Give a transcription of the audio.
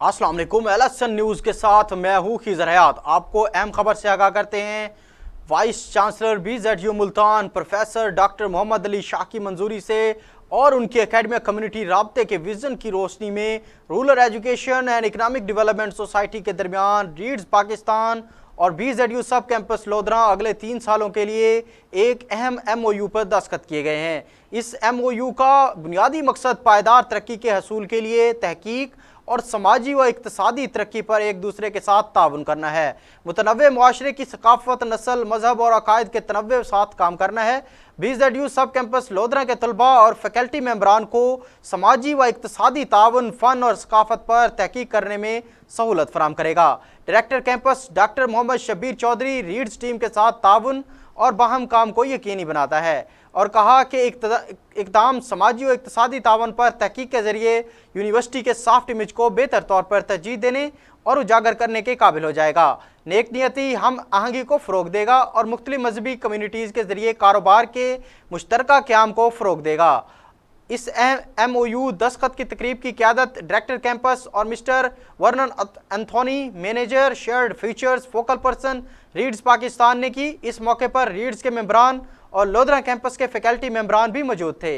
अस्सलाम वालेकुम। LSN news के साथ मैं हूँ खिज़र हयात। आपको अहम खबर से आगाह करते हैं। Vice chancellor BZU Multan professor doctor Mohammad Ali Shah की मंजूरी से और उनकी एकेडमिक कम्युनिटी राब्ते के विज़न की रोशनी में rural education and economic development society के दरमियान रीड्स पाकिस्तान और BZU सब कैंपस लोधरा अगले 3 सालों के लिए एक अहम MOU पर दस्तखत किए गए हैं। इस MOU का बुनियादी मकसद पायदार तरक्की के हसूल के लिए तहकीक और समाजी व इक्तसादी तरक्की पर एक दूसरे के साथ ताउन करना है। मुतनव्वे मुआशरे की सकाफत, नस्ल, मजहब और अकायद के तनव्वे साथ काम करना है। BZU सब कैंपस लोधरा के तलबा और फैकल्टी मेंबरान को समाजी व इक्तसादी ताउन, फ़न और सकाफत पर तहकीक करने में सहूलत फराम करेगा। Director campus doctor Mohammad Shabbir Chaudhry reads team के साथ ताउन और बाहम काम को यकीनी बनाता है और कहा कि इक़दाम समाजी और इक़्तिसादी तावन पर तहकीक के ज़रिए यूनिवर्सिटी के सॉफ्ट इमेज को बेहतर तौर पर तरजीह देने और उजागर करने के काबिल हो जाएगा। नेक नियति हम आहंगी को फ़रोग देगा और मुख्तलिफ मजहबी कम्यूनिटीज़ के ज़रिए कारोबार के मुश्तरका क़याम को फ़रोग देगा। इस MOU दस्तखत की तकरीब की क़यादत डायरेक्टर कैंपस और mister Vernon Anthony, manager shared futures focal person reads Pakistan ने की। इस मौके पर रीड्स के मेंबरान और लोधरा कैंपस के फैकल्टी मेंबरान भी मौजूद थे।